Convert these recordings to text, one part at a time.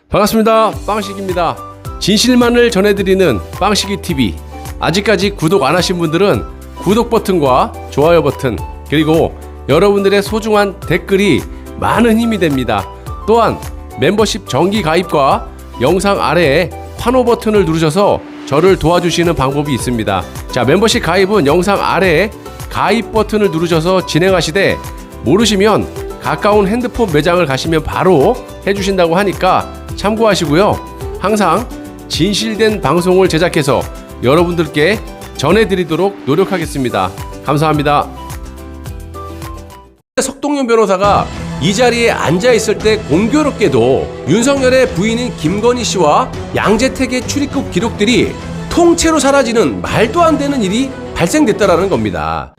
반갑습니다. 빵식입니다. 진실만을 전해드리는 빵식이TV. 아직까지 구독 안 하신 분들은 구독 버튼과 좋아요 버튼, 그리고 여러분들의 소중한 댓글이 많은 힘이 됩니다. 또한 멤버십 정기 가입과 영상 아래에 환호 버튼을 누르셔서 저를 도와주시는 방법이 있습니다. 자, 멤버십 가입은 영상 아래에 가입 버튼을 누르셔서 진행하시되, 모르시면 가까운 핸드폰 매장을 가시면 바로 해주신다고 하니까 참고하시고요. 항상 진실된 방송을 제작해서 여러분들께 전해드리도록 노력하겠습니다. 감사합니다. 석동현 변호사가 이 자리에 앉아있을 때 공교롭게도 윤석열의 부인인 김건희 씨와 양재택의 출입국 기록들이 통째로 사라지는 말도 안 되는 일이 발생됐다라는 겁니다.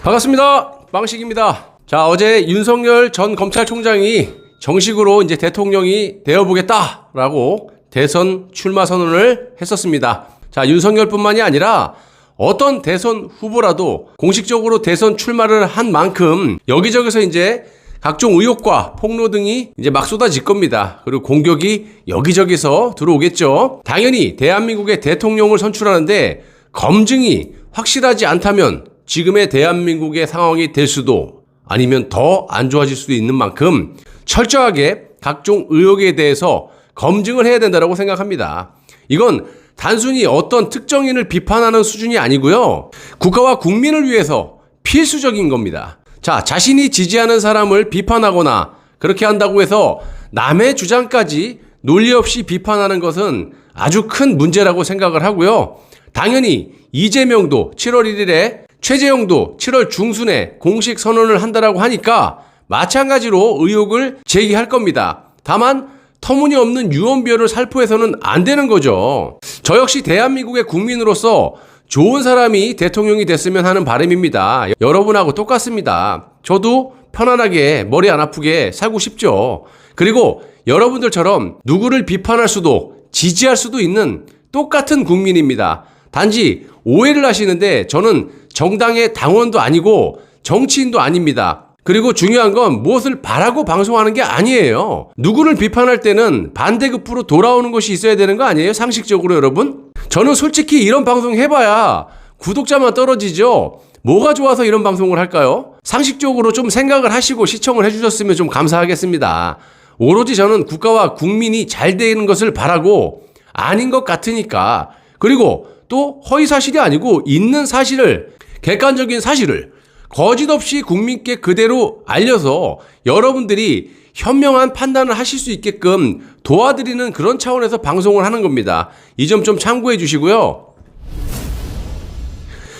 반갑습니다. 빵식입니다. 자, 어제 윤석열 전 검찰총장이 정식으로 이제 대통령이 되어보겠다라고 대선 출마 선언을 했었습니다. 자, 윤석열뿐만이 아니라 어떤 대선 후보라도 공식적으로 대선 출마를 한 만큼 여기저기서 이제 각종 의혹과 폭로 등이 이제 막 쏟아질 겁니다. 그리고 공격이 여기저기서 들어오겠죠. 당연히 대한민국의 대통령을 선출하는데 검증이 확실하지 않다면 지금의 대한민국의 상황이 될 수도, 아니면 더 안 좋아질 수도 있는 만큼 철저하게 각종 의혹에 대해서 검증을 해야 된다고 생각합니다. 이건 단순히 어떤 특정인을 비판하는 수준이 아니고요. 국가와 국민을 위해서 필수적인 겁니다. 자, 자신이 지지하는 사람을 비판하거나 그렇게 한다고 해서 남의 주장까지 논리 없이 비판하는 것은 아주 큰 문제라고 생각을 하고요. 당연히 이재명도 7월 1일에, 최재형도 7월 중순에 공식 선언을 한다라고 하니까 마찬가지로 의혹을 제기할 겁니다. 다만 터무니없는 유언비어를 살포해서는 안 되는 거죠. 저 역시 대한민국의 국민으로서 좋은 사람이 대통령이 됐으면 하는 바람입니다. 여러분하고 똑같습니다. 저도 편안하게 머리 안 아프게 살고 싶죠. 그리고 여러분들처럼 누구를 비판할 수도 지지할 수도 있는 똑같은 국민입니다. 단지 오해를 하시는데 저는 정당의 당원도 아니고 정치인도 아닙니다. 그리고 중요한 건 무엇을 바라고 방송하는 게 아니에요. 누구를 비판할 때는 반대급부로 돌아오는 것이 있어야 되는 거 아니에요? 상식적으로 여러분? 저는 솔직히 이런 방송 해봐야 구독자만 떨어지죠. 뭐가 좋아서 이런 방송을 할까요? 상식적으로 좀 생각을 하시고 시청을 해주셨으면 좀 감사하겠습니다. 오로지 저는 국가와 국민이 잘 되는 것을 바라고 아닌 것 같으니까, 그리고 또 허위사실이 아니고 있는 사실을, 객관적인 사실을 거짓 없이 국민께 그대로 알려서 여러분들이 현명한 판단을 하실 수 있게끔 도와드리는 그런 차원에서 방송을 하는 겁니다. 이 점 좀 참고해 주시고요.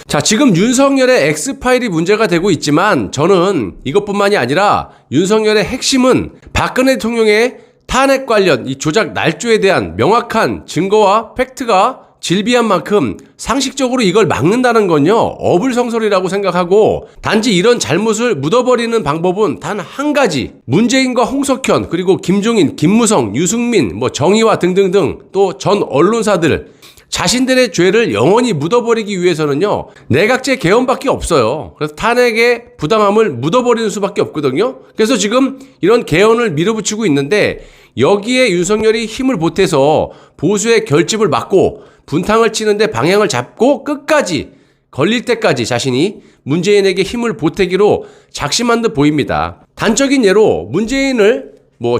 자, 지금 윤석열의 X파일이 문제가 되고 있지만 저는 이것뿐만이 아니라 윤석열의 핵심은 박근혜 대통령의 탄핵 관련 이 조작 날조에 대한 명확한 증거와 팩트가 질비한 만큼 상식적으로 이걸 막는다는 건요, 어불성설이라고 생각하고, 단지 이런 잘못을 묻어버리는 방법은 단 한 가지, 문재인과 홍석현, 그리고 김종인, 김무성, 유승민, 정의와 등등등 또 전 언론사들 자신들의 죄를 영원히 묻어버리기 위해서는요, 내각제 개헌밖에 없어요. 그래서 탄핵의 부당함을 묻어버리는 수밖에 없거든요. 그래서 지금 이런 개헌을 밀어붙이고 있는데, 여기에 윤석열이 힘을 보태서 보수의 결집을 막고 분탕을 치는데 방향을 잡고 끝까지 걸릴 때까지 자신이 문재인에게 힘을 보태기로 작심한 듯 보입니다. 단적인 예로 문재인을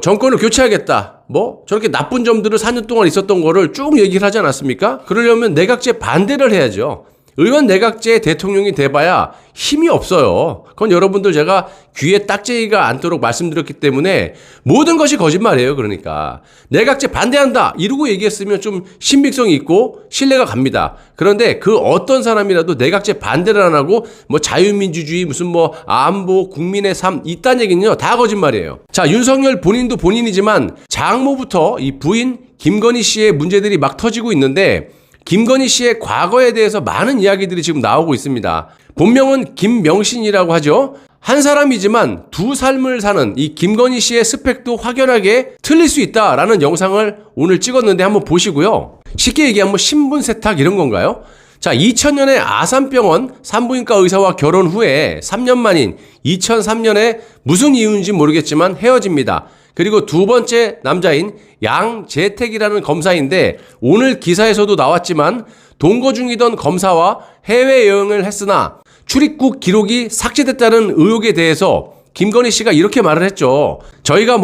정권을 교체하겠다, 저렇게 나쁜 점들을 4년 동안 있었던 거를 쭉 얘기를 하지 않았습니까? 그러려면 내각제 반대를 해야죠. 의원 내각제 대통령이 돼봐야 힘이 없어요. 그건 여러분들 제가 귀에 딱지가 않도록 말씀드렸기 때문에 모든 것이 거짓말이에요. 그러니까 내각제 반대한다 이러고 얘기했으면 좀 신빙성이 있고 신뢰가 갑니다. 그런데 그 어떤 사람이라도 내각제 반대를 안 하고 자유민주주의 무슨 안보 국민의 삶 이딴 얘기는요 다 거짓말이에요. 자, 윤석열 본인도 본인이지만 장모부터 이 부인 김건희 씨의 문제들이 막 터지고 있는데, 김건희 씨의 과거에 대해서 많은 이야기들이 지금 나오고 있습니다. 본명은 김명신이라고 하죠. 한 사람이지만 두 삶을 사는 이 김건희 씨의 스펙도 확연하게 틀릴 수 있다라는 영상을 오늘 찍었는데 한번 보시고요. 쉽게 얘기하면 신분 세탁 이런 건가요? 자, 2000년에 아산병원 산부인과 의사와 결혼 후에 3년 만인 2003년에 무슨 이유인지 모르겠지만 헤어집니다. 그리고 두 번째 남자인 양재택이라는 검사인데 오늘 기사에서도 나왔지만 동거 중이던 검사와 해외여행을 했으나 출입국 기록이 삭제됐다는 의혹에 대해서 김건희 씨가 이렇게 말을 했죠. 저희가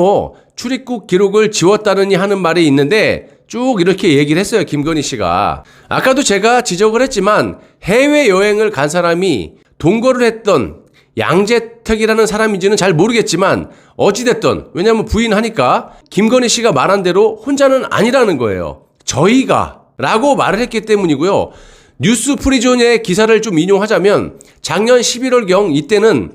출입국 기록을 지웠다느니 하는 말이 있는데 쭉 이렇게 얘기를 했어요. 김건희 씨가. 아까도 제가 지적을 했지만 해외여행을 간 사람이 동거를 했던 양재택이라는 사람인지는 잘 모르겠지만 어찌됐든 왜냐하면 부인하니까 김건희 씨가 말한 대로 혼자는 아니라는 거예요. 저희가 라고 말을 했기 때문이고요. 뉴스 프리존의 기사를 좀 인용하자면 작년 11월경 이때는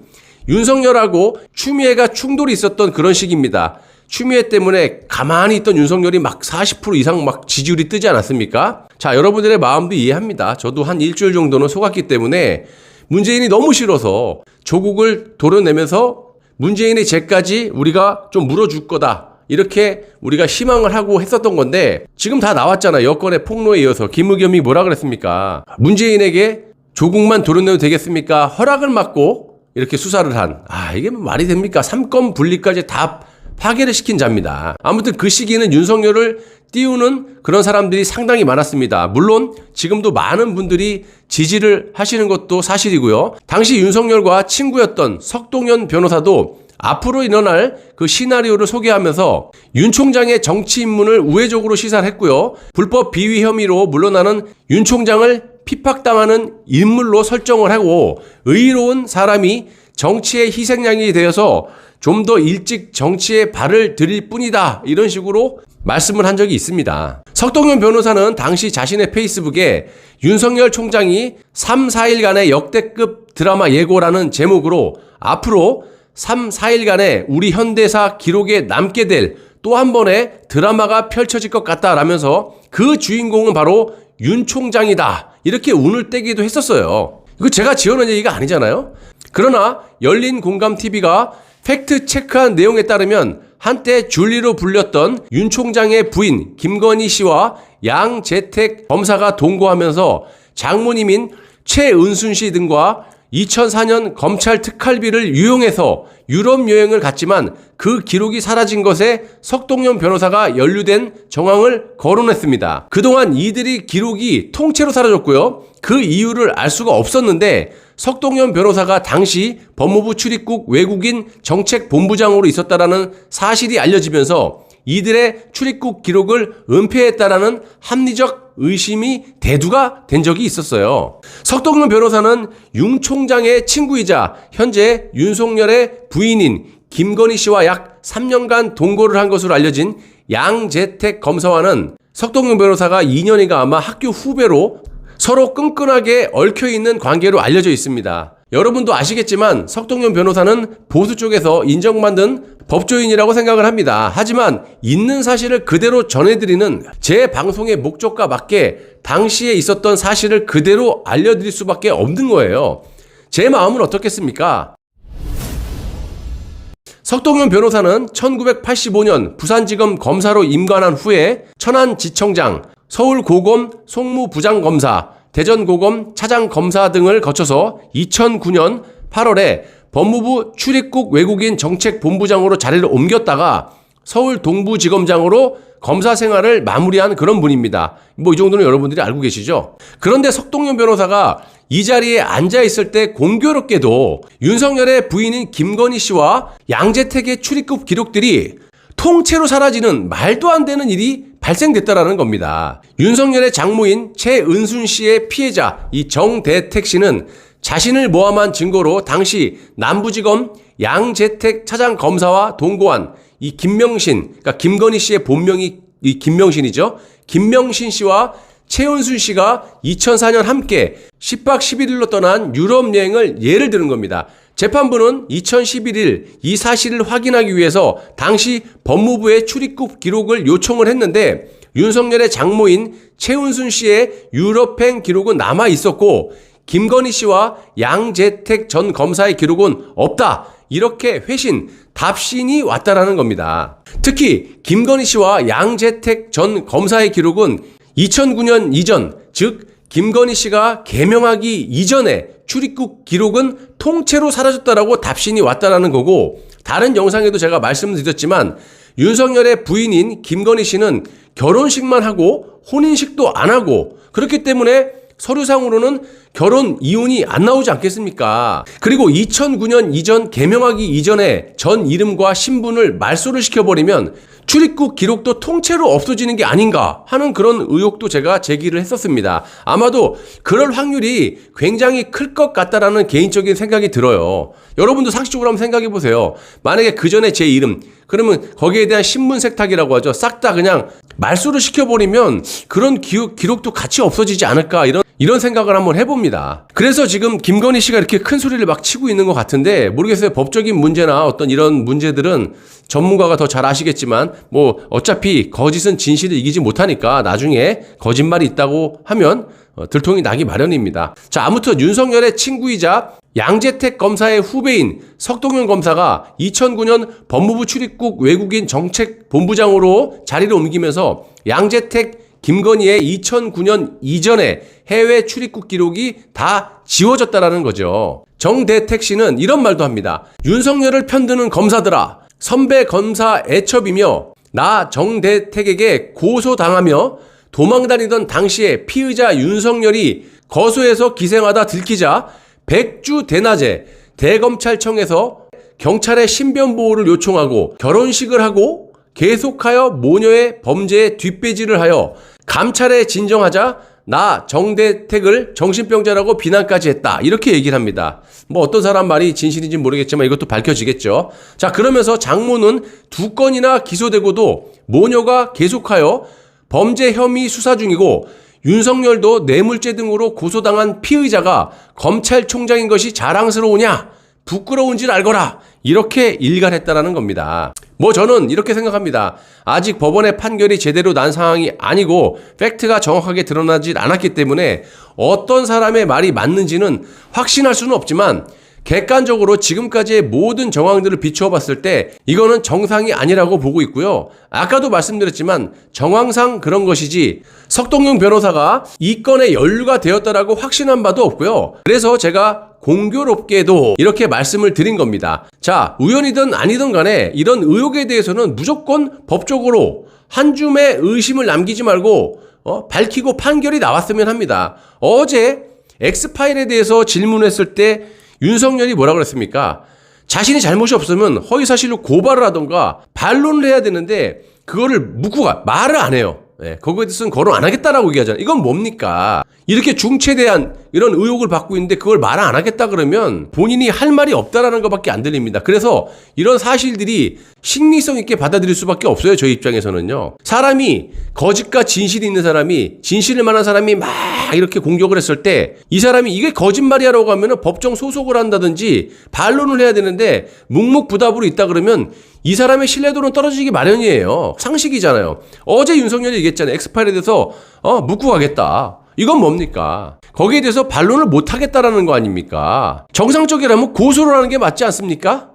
윤석열하고 추미애가 충돌이 있었던 그런 시기입니다. 추미애 때문에 가만히 있던 윤석열이 막 40% 이상 막 지지율이 뜨지 않았습니까? 자, 여러분들의 마음도 이해합니다. 저도 한 일주일 정도는 속았기 때문에 문재인이 너무 싫어서 조국을 도려내면서 문재인의 죄까지 우리가 좀 물어줄 거다. 이렇게 우리가 희망을 하고 했었던 건데 지금 다 나왔잖아. 여권의 폭로에 이어서 김의겸이 뭐라 그랬습니까? 문재인에게 조국만 도려내도 되겠습니까? 허락을 받고 이렇게 수사를 한. 이게 말이 됩니까? 삼권 분리까지 다 파괴를 시킨 자입니다. 아무튼 그 시기는 윤석열을 띄우는 그런 사람들이 상당히 많았습니다. 물론 지금도 많은 분들이 지지를 하시는 것도 사실이고요. 당시 윤석열과 친구였던 석동현 변호사도 앞으로 일어날 그 시나리오를 소개하면서 윤 총장의 정치 입문을 우회적으로 시사를 했고요. 불법 비위 혐의로 물러나는 윤 총장을 핍박당하는 인물로 설정을 하고 의로운 사람이 정치의 희생양이 되어서 좀 더 일찍 정치에 발을 들일 뿐이다. 이런 식으로 말씀을 한 적이 있습니다. 석동현 변호사는 당시 자신의 페이스북에 윤석열 총장이 3, 4일간의 역대급 드라마 예고라는 제목으로 앞으로 3, 4일간의 우리 현대사 기록에 남게 될 또 한 번의 드라마가 펼쳐질 것 같다라면서 그 주인공은 바로 윤 총장이다. 이렇게 운을 떼기도 했었어요. 이거 제가 지어낸 얘기가 아니잖아요. 그러나 열린공감TV가 팩트 체크한 내용에 따르면 한때 줄리로 불렸던 윤 총장의 부인 김건희 씨와 양재택 검사가 동거하면서 장모님인 최은순 씨 등과 2004년 검찰 특활비를 유용해서 유럽 여행을 갔지만 그 기록이 사라진 것에 석동현 변호사가 연루된 정황을 거론했습니다. 그동안 이들이 기록이 통째로 사라졌고요. 그 이유를 알 수가 없었는데 석동현 변호사가 당시 법무부 출입국 외국인 정책본부장으로 있었다라는 사실이 알려지면서 이들의 출입국 기록을 은폐했다라는 합리적 의심이 대두가 된 적이 있었어요. 석동현 변호사는 윤 총장의 친구이자 현재 윤석열의 부인인 김건희 씨와 약 3년간 동거를 한 것으로 알려진 양재택 검사와는 석동현 변호사가 2년이가 아마 학교 후배로 서로 끈끈하게 얽혀있는 관계로 알려져 있습니다. 여러분도 아시겠지만 석동현 변호사는 보수 쪽에서 인정받는 법조인이라고 생각을 합니다. 하지만 있는 사실을 그대로 전해드리는 제 방송의 목적과 맞게 당시에 있었던 사실을 그대로 알려드릴 수밖에 없는 거예요. 제 마음은 어떻겠습니까? 석동현 변호사는 1985년 부산지검 검사로 임관한 후에 천안지청장, 서울고검 송무부장검사, 대전고검 차장검사 등을 거쳐서 2009년 8월에 법무부 출입국 외국인 정책본부장으로 자리를 옮겼다가 서울 동부지검장으로 검사 생활을 마무리한 그런 분입니다. 이 정도는 여러분들이 알고 계시죠? 그런데 석동현 변호사가 이 자리에 앉아있을 때 공교롭게도 윤석열의 부인인 김건희 씨와 양재택의 출입국 기록들이 통째로 사라지는 말도 안 되는 일이 발생됐다라는 겁니다. 윤석열의 장모인 최은순 씨의 피해자 이 정대택 씨는 자신을 모함한 증거로 당시 남부지검 양재택 차장검사와 동거한 이 김명신, 그러니까 김건희 씨의 본명이 이 김명신이죠. 김명신 씨와 최은순 씨가 2004년 함께 10박 11일로 떠난 유럽 여행을 예를 드는 겁니다. 재판부는 2011일 이 사실을 확인하기 위해서 당시 법무부의 출입국 기록을 요청을 했는데 윤석열의 장모인 최은순 씨의 유럽행 기록은 남아 있었고 김건희 씨와 양재택 전 검사의 기록은 없다. 이렇게 회신, 답신이 왔다라는 겁니다. 특히 김건희 씨와 양재택 전 검사의 기록은 2009년 이전, 즉 김건희 씨가 개명하기 이전에 출입국 기록은 통째로 사라졌다라고 답신이 왔다라는 거고 다른 영상에도 제가 말씀을 드렸지만 윤석열의 부인인 김건희 씨는 결혼식만 하고 혼인식도 안 하고 그렇기 때문에 서류상으로는 결혼 이혼이 안 나오지 않겠습니까? 그리고 2009년 이전 개명하기 이전에 전 이름과 신분을 말소를 시켜버리면 출입국 기록도 통째로 없어지는 게 아닌가 하는 그런 의혹도 제가 제기를 했었습니다. 아마도 그럴 확률이 굉장히 클 것 같다라는 개인적인 생각이 들어요. 여러분도 상식적으로 한번 생각해 보세요. 만약에 그 전에 제 이름, 그러면 거기에 대한 신분 세탁이라고 하죠. 싹 다 그냥 말소를 시켜버리면 그런 기록도 같이 없어지지 않을까 이런 생각을 한번 해봅니다. 그래서 지금 김건희 씨가 이렇게 큰 소리를 막 치고 있는 것 같은데 모르겠어요. 법적인 문제나 어떤 이런 문제들은 전문가가 더 잘 아시겠지만 뭐 어차피 거짓은 진실을 이기지 못하니까 나중에 거짓말이 있다고 하면 들통이 나기 마련입니다. 자, 아무튼 윤석열의 친구이자 양재택 검사의 후배인 석동현 검사가 2009년 법무부 출입국 외국인 정책본부장으로 자리를 옮기면서 양재택 김건희의 2009년 이전에 해외 출입국 기록이 다 지워졌다라는 거죠. 정대택 씨는 이런 말도 합니다. 윤석열을 편드는 검사들아, 선배 검사 애첩이며 나 정대택에게 고소당하며 도망다니던 당시에 피의자 윤석열이 거소해서 기생하다 들키자 백주 대낮에 대검찰청에서 경찰의 신변보호를 요청하고 결혼식을 하고 계속하여 모녀의 범죄에 뒷배지를 하여 감찰에 진정하자 나 정대택을 정신병자라고 비난까지 했다. 이렇게 얘기를 합니다. 뭐 어떤 사람 말이 진실인지 모르겠지만 이것도 밝혀지겠죠. 자, 그러면서 장모는 2건이나 기소되고도 모녀가 계속하여 범죄 혐의 수사 중이고 윤석열도 뇌물죄 등으로 고소당한 피의자가 검찰총장인 것이 자랑스러우냐? 부끄러운 줄 알거라. 이렇게 일갈했다라는 겁니다. 뭐 저는 이렇게 생각합니다. 아직 법원의 판결이 제대로 난 상황이 아니고 팩트가 정확하게 드러나질 않았기 때문에 어떤 사람의 말이 맞는지는 확신할 수는 없지만 객관적으로 지금까지의 모든 정황들을 비추어 봤을 때 이거는 정상이 아니라고 보고 있고요. 아까도 말씀드렸지만 정황상 그런 것이지 석동영 변호사가 이 건에 연루가 되었다라고 확신한 바도 없고요. 그래서 제가 공교롭게도 이렇게 말씀을 드린 겁니다. 자, 우연이든 아니든 간에 이런 의혹에 대해서는 무조건 법적으로 한 줌의 의심을 남기지 말고 밝히고 판결이 나왔으면 합니다. 어제 엑스파일에 대해서 질문했을 때 윤석열이 뭐라고 그랬습니까? 자신이 잘못이 없으면 허위사실로 고발을 하던가 반론을 해야 되는데 그거를 묻고 말을 안 해요. 거기에 대해서는 거론 안 하겠다라고 얘기하잖아요. 이건 뭡니까? 이렇게 중체대한 이런 의혹을 받고 있는데 그걸 말 안 하겠다 그러면 본인이 할 말이 없다라는 것밖에 안 들립니다. 그래서 이런 사실들이 신빙성 있게 받아들일 수밖에 없어요. 저희 입장에서는요. 사람이 거짓과 진실이 있는 사람이 진실을 말한 사람이 막 이렇게 공격을 했을 때 이 사람이 이게 거짓말이야라고 하면 법정 소속을 한다든지 반론을 해야 되는데 묵묵부답으로 있다 그러면 이 사람의 신뢰도는 떨어지기 마련이에요. 상식이잖아요. 어제 윤석열이 얘기했잖아요. 엑스파일에 대해서 묻고 가겠다. 이건 뭡니까? 거기에 대해서 반론을 못 하겠다라는 거 아닙니까? 정상적이라면 고소를 하는 게 맞지 않습니까?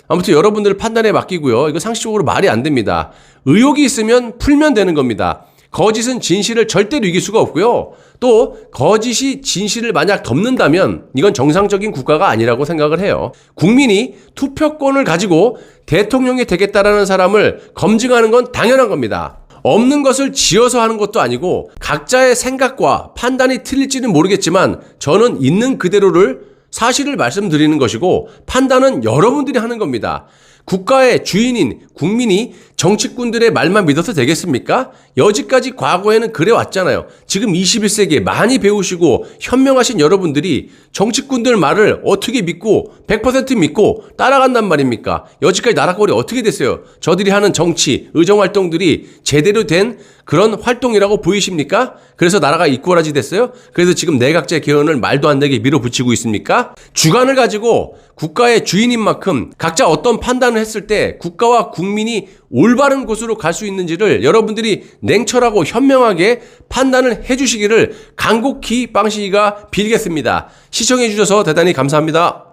아무튼 여러분들 판단에 맡기고요. 이거 상식적으로 말이 안 됩니다. 의혹이 있으면 풀면 되는 겁니다. 거짓은 진실을 절대로 이길 수가 없고요. 또 거짓이 진실을 만약 덮는다면 이건 정상적인 국가가 아니라고 생각을 해요. 국민이 투표권을 가지고 대통령이 되겠다라는 사람을 검증하는 건 당연한 겁니다. 없는 것을 지어서 하는 것도 아니고 각자의 생각과 판단이 틀릴지는 모르겠지만 저는 있는 그대로를 사실을 말씀드리는 것이고 판단은 여러분들이 하는 겁니다. 국가의 주인인 국민이 정치꾼들의 말만 믿어서 되겠습니까? 여지까지 과거에는 그래 왔잖아요. 지금 21세기에 많이 배우시고 현명하신 여러분들이 정치꾼들 말을 어떻게 믿고 100% 믿고 따라간단 말입니까? 여지까지 나라꼴이 어떻게 됐어요? 저들이 하는 정치, 의정활동들이 제대로 된 그런 활동이라고 보이십니까? 그래서 나라가 이꼬라지 됐어요? 그래서 지금 내각제 개헌을 말도 안 되게 밀어붙이고 있습니까? 주관을 가지고 국가의 주인인 만큼 각자 어떤 판단을 했을 때 국가와 국민이 올바른 곳으로 갈 수 있는지를 여러분들이 냉철하고 현명하게 판단을 해주시기를 간곡히 빵시이가 빌겠습니다. 시청해 주셔서 대단히 감사합니다.